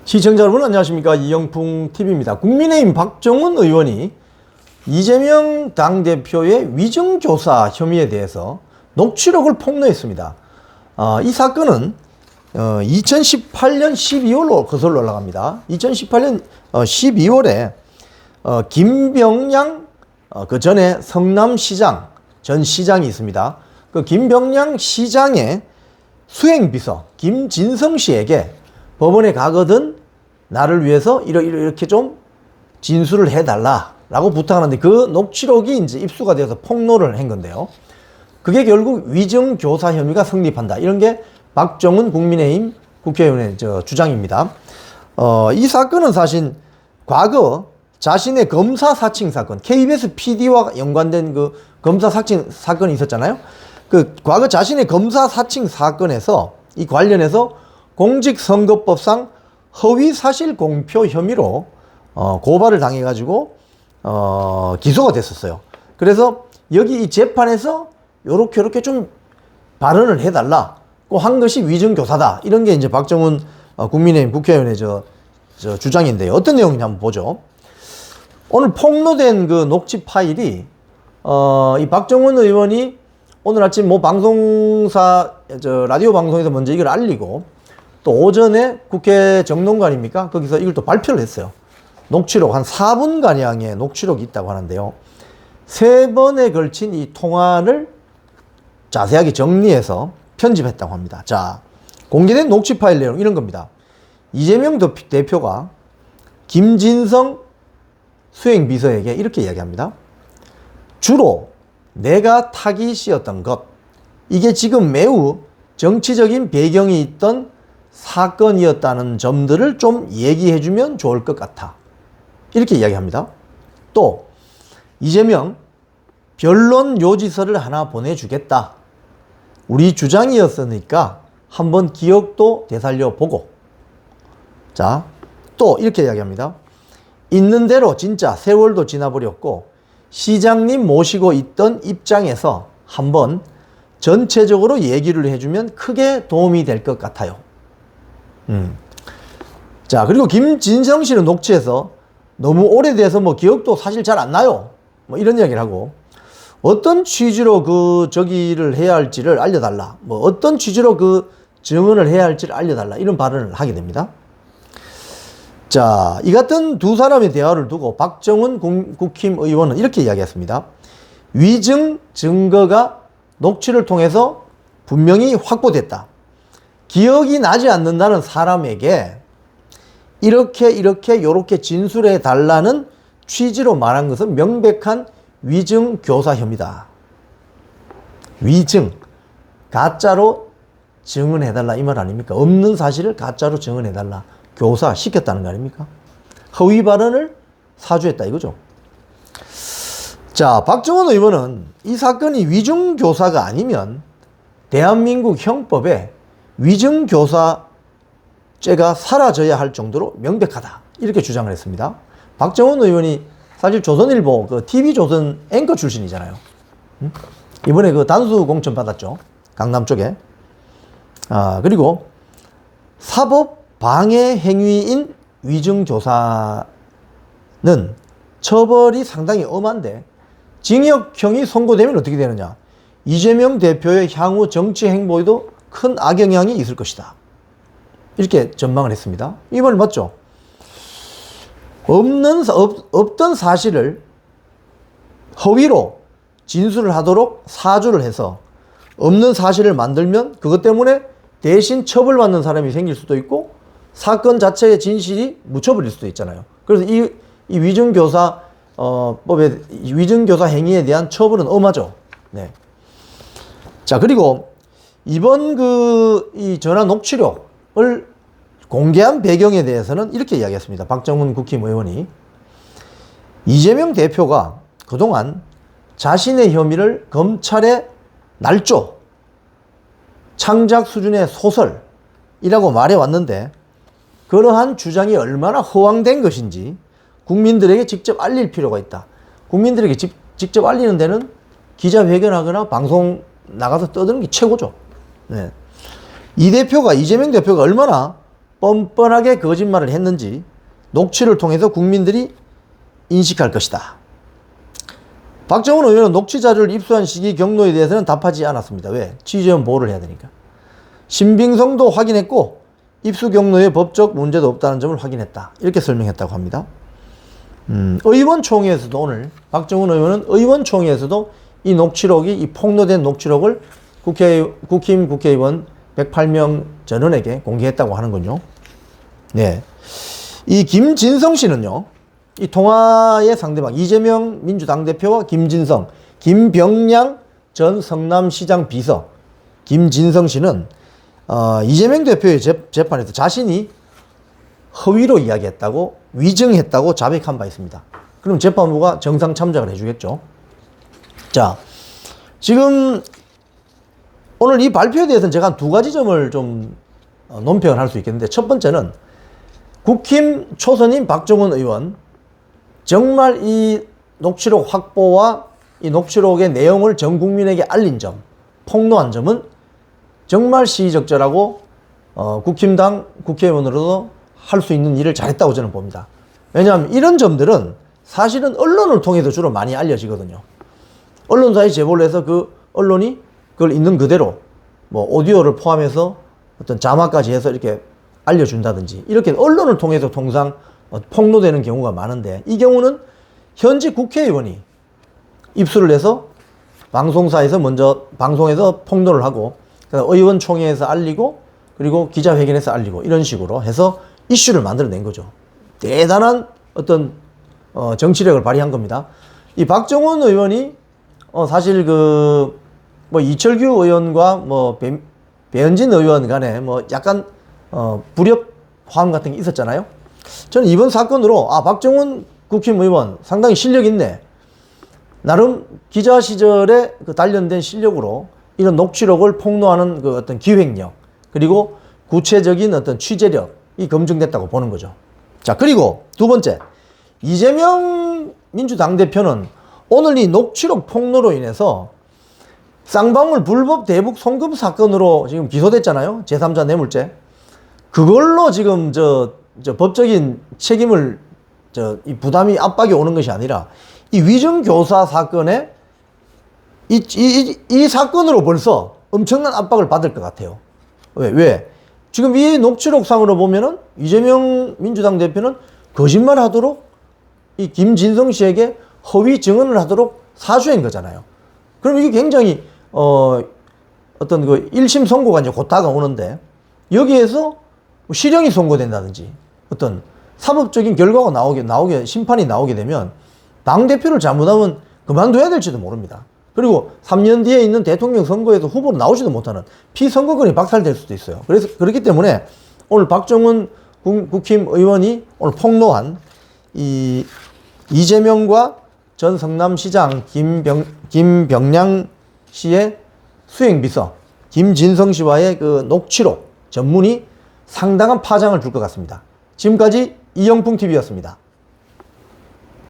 시청자 여러분 안녕하십니까. 이영풍TV입니다. 국민의힘 박정훈 의원이 이재명 당대표의 위증교사 혐의에 대해서 녹취록을 폭로했습니다. 이 사건은 2018년 12월로 거슬러 올라갑니다. 2018년 12월에 김병량 그 전에 성남시장 전 시장이 있습니다. 그 김병량 시장의 수행비서 김진성 씨에게 법원에 가거든 나를 위해서 이렇게 좀 진술을 해달라라고 부탁하는데 그 녹취록이 이제 입수가 되어서 폭로를 한 건데요. 그게 결국 위증교사 혐의가 성립한다. 이런 게 박정훈 국민의힘 국회의원의 주장입니다. 이 사건은 사실 과거 자신의 검사 사칭 사건, KBS PD와 연관된 그 검사 사칭 사건이 있었잖아요. 그 과거 자신의 검사 사칭 사건에서 이 관련해서 공직선거법상 허위사실 공표 혐의로 고발을 당해가지고 기소가 됐었어요. 그래서 여기 이 재판에서 요렇게 좀 발언을 해달라고 한 것이 위증교사다. 이런 게 이제 박정훈 국민의힘 국회의원의 주장인데요. 어떤 내용인지 한번 보죠. 오늘 폭로된 그 녹취 파일이 이 박정훈 의원이 오늘 아침 뭐 방송사 라디오 방송에서 먼저 이걸 알리고 또 오전에 국회 정론관입니까? 거기서 이걸 또 발표를 했어요. 녹취록 한 4분가량의 녹취록이 있다고 하는데요. 3번에 걸친 이 통화를 자세하게 정리해서 편집했다고 합니다. 자, 공개된 녹취 파일 내용 이런 겁니다. 이재명 대표가 김진성 수행비서에게 이렇게 이야기합니다. 주로 내가 타깃이었던 것, 이게 지금 매우 정치적인 배경이 있던 사건이었다는 점들을 좀 얘기해주면 좋을 것 같아. 이렇게 이야기합니다. 또 이재명 변론 요지서를 하나 보내주겠다. 우리 주장이었으니까 한번 기억도 되살려보고. 자, 또 이렇게 이야기합니다. 있는 대로 진짜 세월도 지나버렸고 시장님 모시고 있던 입장에서 한번 전체적으로 얘기를 해주면 크게 도움이 될 것 같아요. 자, 그리고 김진성 씨는 녹취에서 너무 오래돼서 뭐 기억도 사실 잘 안 나요. 뭐 이런 이야기를 하고 어떤 취지로 그 저기를 해야 할지를 알려달라. 뭐 어떤 취지로 그 증언을 해야 할지를 알려달라. 이런 발언을 하게 됩니다. 자, 이 같은 두 사람의 대화를 두고 박정훈 국힘 의원은 이렇게 이야기했습니다. 위증 증거가 녹취를 통해서 분명히 확보됐다. 기억이 나지 않는다는 사람에게 요렇게 진술해 달라는 취지로 말한 것은 명백한 위증 교사 혐의다. 위증, 가짜로 증언해 달라 이 말 아닙니까? 없는 사실을 가짜로 증언해 달라. 교사 시켰다는 거 아닙니까? 허위 발언을 사주했다 이거죠. 자, 박정훈 의원은 이 사건이 위증교사가 아니면 대한민국 형법에 위증교사죄가 사라져야 할 정도로 명백하다. 이렇게 주장을 했습니다. 박정훈 의원이 사실 조선일보 그 TV조선 앵커 출신이잖아요. 이번에 그 단수 공천 받았죠. 강남 쪽에. 그리고 사법 방해 행위인 위증교사는 처벌이 상당히 엄한데 징역형이 선고되면 어떻게 되느냐. 이재명 대표의 향후 정치 행보에도 큰 악영향이 있을 것이다. 이렇게 전망을 했습니다. 이 말 맞죠? 없던 사실을 허위로 진술을 하도록 사주를 해서 없는 사실을 만들면 그것 때문에 대신 처벌받는 사람이 생길 수도 있고 사건 자체의 진실이 묻혀버릴 수도 있잖아요. 그래서 이 위증교사 법의 위증교사 행위에 대한 처벌은 엄하죠. 네. 자, 그리고 이번 이 전화 녹취록을 공개한 배경에 대해서는 이렇게 이야기했습니다. 박정훈 국힘 의원이 이재명 대표가 그동안 자신의 혐의를 검찰에 날조, 창작 수준의 소설이라고 말해왔는데 그러한 주장이 얼마나 허황된 것인지 국민들에게 직접 알릴 필요가 있다. 국민들에게 직접 알리는 데는 기자회견하거나 방송 나가서 떠드는 게 최고죠. 네. 이재명 대표가 얼마나 뻔뻔하게 거짓말을 했는지 녹취를 통해서 국민들이 인식할 것이다. 박정훈 의원은 녹취 자료를 입수한 시기 경로에 대해서는 답하지 않았습니다. 왜? 취재원 보호를 해야 되니까. 신빙성도 확인했고 입수 경로에 법적 문제도 없다는 점을 확인했다. 이렇게 설명했다고 합니다. 의원총회에서도 오늘 박정훈 의원은 의원총회에서도 이 녹취록이 이 폭로된 녹취록을 국힘 국회의원 108명 전원에게 공개했다고 하는군요. 네. 이 김진성 씨는요. 이 통화의 상대방 이재명 민주당 대표와 김진성, 김병량 전 성남시장 비서 김진성 씨는 이재명 대표의 재판에서 자신이 허위로 이야기했다고 위증했다고 자백한 바 있습니다. 그럼 재판부가 정상 참작을 해주겠죠. 자, 지금 오늘 이 발표에 대해서는 제가 한 두 가지 점을 좀 논평을 할 수 있겠는데, 첫 번째는 국힘 초선인 박정훈 의원 정말 이 녹취록 확보와 이 녹취록의 내용을 전 국민에게 알린 점, 폭로한 점은 정말 시의적절하고 국힘당 국회의원으로도 할 수 있는 일을 잘했다고 저는 봅니다. 왜냐하면 이런 점들은 사실은 언론을 통해서 주로 많이 알려지거든요. 언론사에 제보를 해서 그 언론이 그걸 있는 그대로 뭐 오디오를 포함해서 어떤 자막까지 해서 이렇게 알려준다든지, 이렇게 언론을 통해서 통상 폭로되는 경우가 많은데, 이 경우는 현직 국회의원이 입수를 해서 방송사에서 먼저 방송에서 폭로를 하고 의원총회에서 알리고 그리고 기자회견에서 알리고 이런 식으로 해서 이슈를 만들어낸 거죠. 대단한 어떤 정치력을 발휘한 겁니다. 이 박정훈 의원이 사실 뭐 이철규 의원과 뭐 배현진 의원 간에 뭐 약간 불협화음 같은 게 있었잖아요. 저는 이번 사건으로 박정훈 국힘 의원 상당히 실력 있네, 나름 기자 시절에 그 단련된 실력으로 이런 녹취록을 폭로하는 그 어떤 기획력 그리고 구체적인 어떤 취재력이 검증됐다고 보는 거죠. 자, 그리고 두 번째, 이재명 민주당 대표는 오늘 이 녹취록 폭로로 인해서 쌍방울 불법 대북 송금 사건으로 지금 기소됐잖아요. 제3자 뇌물죄. 그걸로 지금 저 법적인 책임을 이 부담이 압박이 오는 것이 아니라 이 위증교사 사건에 이 사건으로 벌써 엄청난 압박을 받을 것 같아요. 왜? 지금 이 녹취록상으로 보면은 이재명 민주당 대표는 거짓말 하도록 이 김진성 씨에게 허위 증언을 하도록 사주한 거잖아요. 그럼 이게 굉장히 어떤 그 1심 선고가 이제 곧 다가오는데, 여기에서 실형이 선고된다든지 어떤 사법적인 결과가 나오게 심판이 나오게 되면 당대표를 잘못하면 그만둬야 될지도 모릅니다. 그리고 3년 뒤에 있는 대통령 선거에서 후보로 나오지도 못하는 피선거권이 박살될 수도 있어요. 그래서 그렇기 때문에 오늘 박정훈 국힘 의원이 오늘 폭로한 이 이재명과 전 성남시장 김병량 씨의 수행비서 김진성 씨와의 그 녹취록 전문이 상당한 파장을 줄 것 같습니다. 지금까지 이영풍TV였습니다.